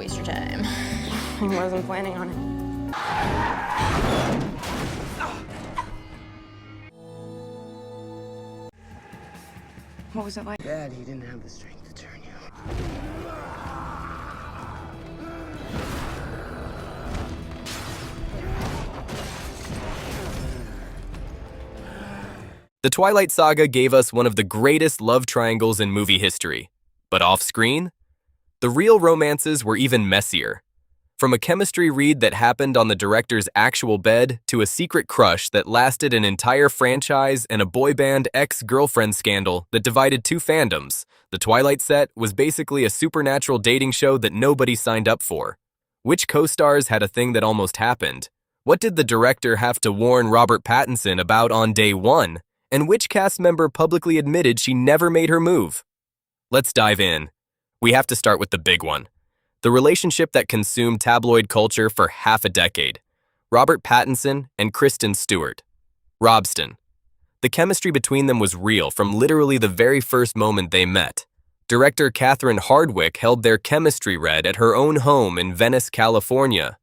waste your time. I wasn't planning on it. What was it like? Dad, he didn't have the strength to turn you. The Twilight saga gave us one of the greatest love triangles in movie history. But off-screen? The real romances were even messier. From a chemistry read that happened on the director's actual bed to a secret crush that lasted an entire franchise and a boy band ex-girlfriend scandal that divided two fandoms, the Twilight set was basically a supernatural dating show that nobody signed up for. Which co-stars had a thing that almost happened? What did the director have to warn Robert Pattinson about on day one? And which cast member publicly admitted she never made her move? Let's dive in. We have to start with the big one. The relationship that consumed tabloid culture for half a decade. Robert Pattinson and Kristen Stewart. Robsten. The chemistry between them was real from literally the very first moment they met. Director Catherine Hardwicke held their chemistry read at her own home in Venice, California.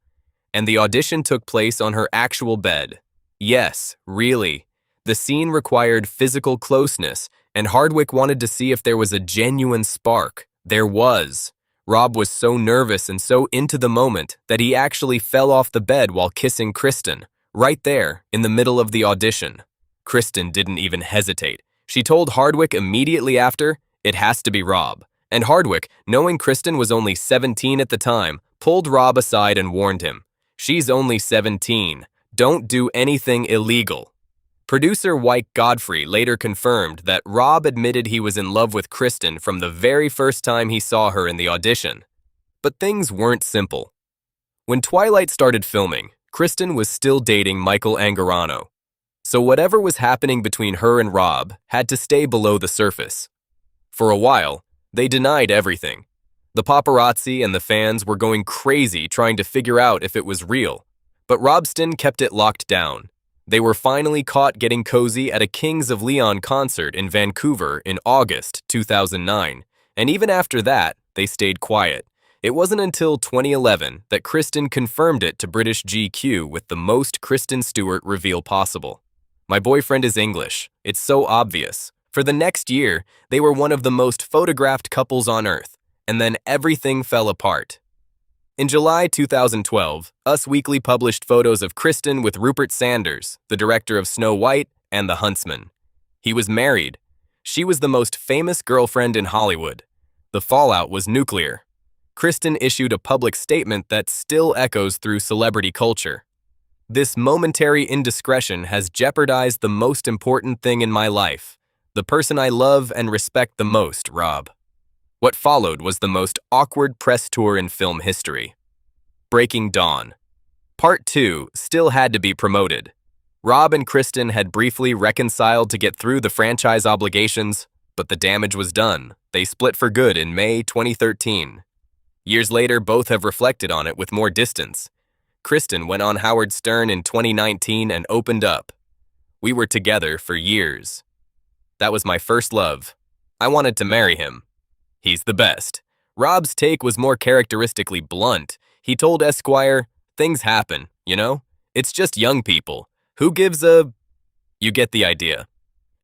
And the audition took place on her actual bed. Yes, really. The scene required physical closeness, and Hardwicke wanted to see if there was a genuine spark. There was. Rob was so nervous and so into the moment that he actually fell off the bed while kissing Kristen, right there, in the middle of the audition. Kristen didn't even hesitate. She told Hardwicke immediately after, "It has to be Rob." And Hardwicke, knowing Kristen was only 17 at the time, pulled Rob aside and warned him, "She's only 17. Don't do anything illegal." Producer Wyck Godfrey later confirmed that Rob admitted he was in love with Kristen from the very first time he saw her in the audition. But things weren't simple. When Twilight started filming, Kristen was still dating Michael Angarano. So whatever was happening between her and Rob had to stay below the surface. For a while, they denied everything. The paparazzi and the fans were going crazy trying to figure out if it was real. But Robsten kept it locked down. They were finally caught getting cozy at a Kings of Leon concert in Vancouver in August 2009, and even after that, they stayed quiet. It wasn't until 2011 that Kristen confirmed it to British GQ with the most Kristen Stewart reveal possible. "My boyfriend is English. It's so obvious." For the next year, they were one of the most photographed couples on Earth, and then everything fell apart. In July 2012, Us Weekly published photos of Kristen with Rupert Sanders, the director of Snow White and The Huntsman. He was married. She was the most famous girlfriend in Hollywood. The fallout was nuclear. Kristen issued a public statement that still echoes through celebrity culture. "This momentary indiscretion has jeopardized the most important thing in my life, the person I love and respect the most, Rob." What followed was the most awkward press tour in film history. Breaking Dawn. Part 2 still had to be promoted. Rob and Kristen had briefly reconciled to get through the franchise obligations, but the damage was done. They split for good in May 2013. Years later, both have reflected on it with more distance. Kristen went on Howard Stern in 2019 and opened up. "We were together for years. That was my first love. I wanted to marry him. He's the best." Rob's take was more characteristically blunt. He told Esquire, "Things happen, you know? It's just young people. Who gives a..." You get the idea.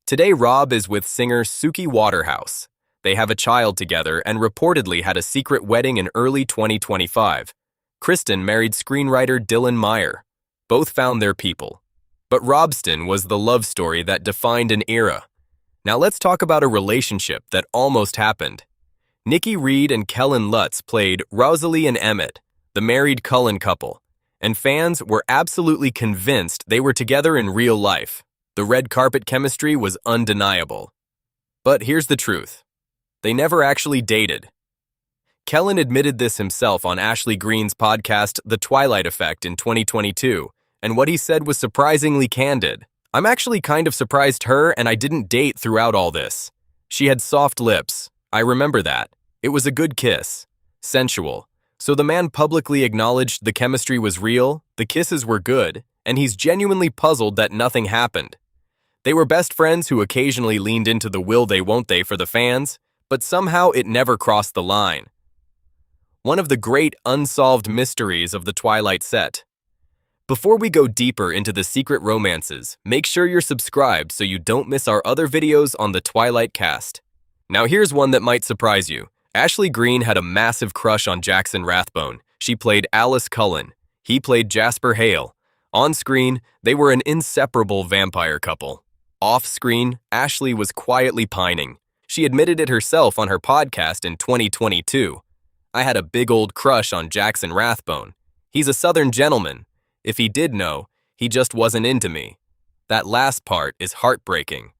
Today, Rob is with singer Suki Waterhouse. They have a child together and reportedly had a secret wedding in early 2025. Kristen married screenwriter Dylan Meyer. Both found their people. But Robsten was the love story that defined an era. Now let's talk about a relationship that almost happened. Nikki Reed and Kellen Lutz played Rosalie and Emmett, the married Cullen couple, and fans were absolutely convinced they were together in real life. The red carpet chemistry was undeniable. But here's the truth. They never actually dated. Kellen admitted this himself on Ashley Greene's podcast, The Twilight Effect, in 2022, and what he said was surprisingly candid. "I'm actually kind of surprised her and I didn't date throughout all this. She had soft lips. I remember that. It was a good kiss. Sensual. So the man publicly acknowledged the chemistry was real, the kisses were good, and he's genuinely puzzled that nothing happened. They were best friends who occasionally leaned into the will they won't they for the fans, but somehow it never crossed the line. one of the great unsolved mysteries of the Twilight set. Before we go deeper into the secret romances, make sure you're subscribed so you don't miss our other videos on the Twilight cast. Now here's one that might surprise you. Ashley Greene had a massive crush on Jackson Rathbone. She played Alice Cullen. He played Jasper Hale. On screen, they were an inseparable vampire couple. Off screen, Ashley was quietly pining. She admitted it herself on her podcast in 2022. I had a big old crush on Jackson Rathbone. He's a Southern gentleman. If he did know, he just wasn't into me. That last part is heartbreaking.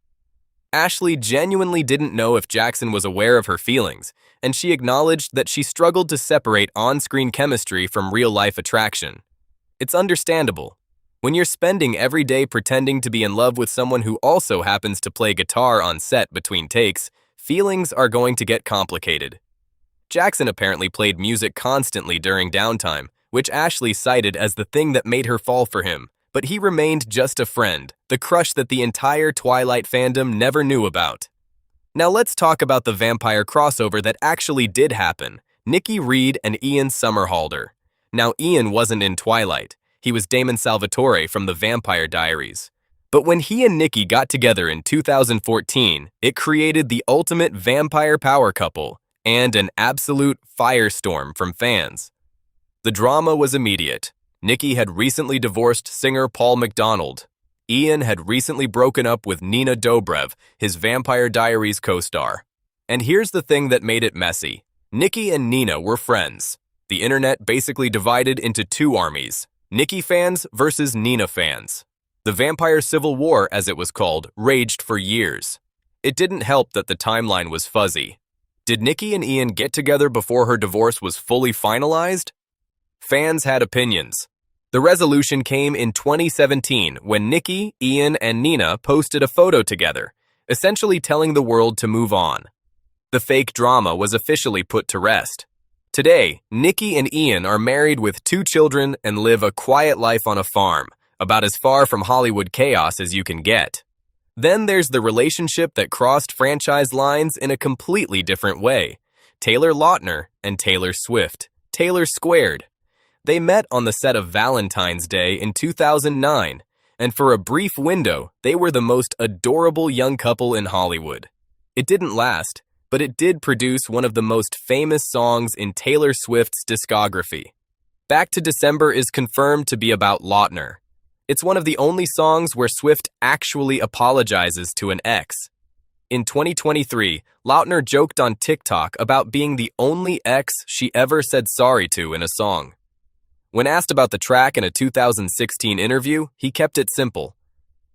Ashley genuinely didn't know if Jackson was aware of her feelings, and she acknowledged that she struggled to separate on-screen chemistry from real-life attraction. It's understandable. When you're spending every day pretending to be in love with someone who also happens to play guitar on set between takes, feelings are going to get complicated. Jackson apparently played music constantly during downtime, which Ashley cited as the thing that made her fall for him, but he remained just a friend, the crush that the entire Twilight fandom never knew about. Now let's talk about the vampire crossover that actually did happen, Nikki Reed and Ian Somerhalder. Now Ian wasn't in Twilight, he was Damon Salvatore from the Vampire Diaries. But when he and Nikki got together in 2014, it created the ultimate vampire power couple and an absolute firestorm from fans. The drama was immediate. Nikki had recently divorced singer Paul McDonald. Ian had recently broken up with Nina Dobrev, his Vampire Diaries co-star. And here's the thing that made it messy. Nikki and Nina were friends. The internet basically divided into two armies, Nikki fans versus Nina fans. The Vampire Civil War, as it was called, raged for years. It didn't help that the timeline was fuzzy. Did Nikki and Ian get together before her divorce was fully finalized? Fans had opinions. The resolution came in 2017 when Nikki, Ian, and Nina posted a photo together, essentially telling the world to move on. The fake drama was officially put to rest. Today, Nikki and Ian are married with 2 children and live a quiet life on a farm, about as far from Hollywood chaos as you can get. Then there's the relationship that crossed franchise lines in a completely different way. Taylor Lautner and Taylor Swift. Taylor Squared. They met on the set of Valentine's Day in 2009, and for a brief window, they were the most adorable young couple in Hollywood. It didn't last, but it did produce one of the most famous songs in Taylor Swift's discography. Back to December is confirmed to be about Lautner. It's one of the only songs where Swift actually apologizes to an ex. In 2023, Lautner joked on TikTok about being the only ex she ever said sorry to in a song. When asked about the track in a 2016 interview, he kept it simple.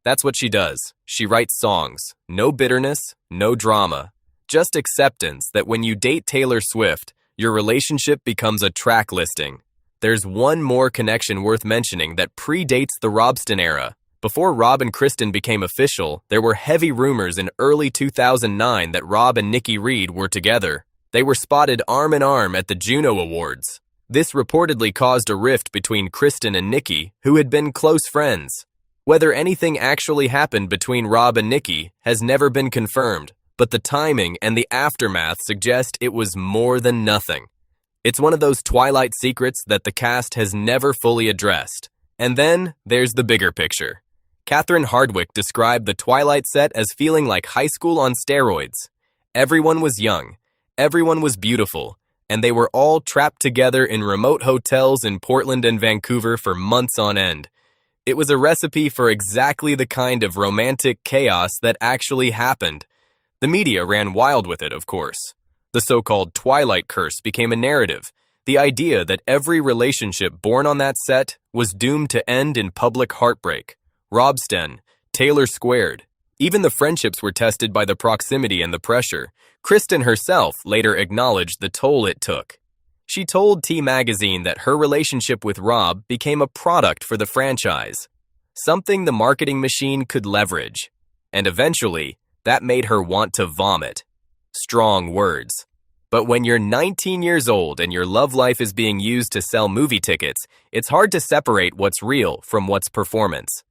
That's what she does. She writes songs. No bitterness, no drama. Just acceptance that when you date Taylor Swift, your relationship becomes a track listing. There's one more connection worth mentioning that predates the Robsten era. Before Rob and Kristen became official, there were heavy rumors in early 2009 that Rob and Nikki Reed were together. They were spotted arm in arm at the Juno Awards. This reportedly caused a rift between Kristen and Nikki, who had been close friends. Whether anything actually happened between Rob and Nikki has never been confirmed, but the timing and the aftermath suggest it was more than nothing. It's one of those Twilight secrets that the cast has never fully addressed. And then there's the bigger picture. Catherine Hardwicke described the Twilight set as feeling like high school on steroids. Everyone was young, everyone was beautiful, and they were all trapped together in remote hotels in Portland and Vancouver for months on end. It was a recipe for exactly the kind of romantic chaos that actually happened. The media ran wild with it, of course. The so-called Twilight curse became a narrative, the idea that every relationship born on that set was doomed to end in public heartbreak. Robsten, Taylor Squared. Even the friendships were tested by the proximity and the pressure. Kristen herself later acknowledged the toll it took. She told T Magazine that her relationship with Rob became a product for the franchise, something the marketing machine could leverage. And eventually, that made her want to vomit. Strong words. But when you're 19 years old and your love life is being used to sell movie tickets, it's hard to separate what's real from what's performance.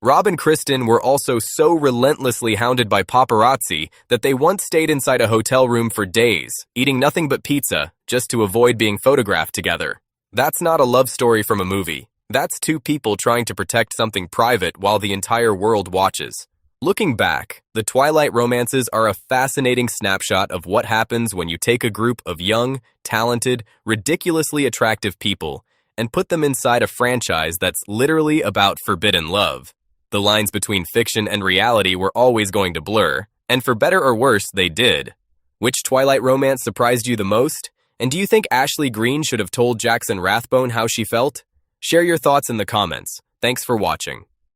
Rob and Kristen were also so relentlessly hounded by paparazzi that they once stayed inside a hotel room for days, eating nothing but pizza, just to avoid being photographed together. That's not a love story from a movie. That's two people trying to protect something private while the entire world watches. Looking back, the Twilight romances are a fascinating snapshot of what happens when you take a group of young, talented, ridiculously attractive people and put them inside a franchise that's literally about forbidden love. The lines between fiction and reality were always going to blur, and for better or worse, they did. Which Twilight romance surprised you the most? And do you think Ashley Greene should have told Jackson Rathbone how she felt? Share your thoughts in the comments. Thanks for watching.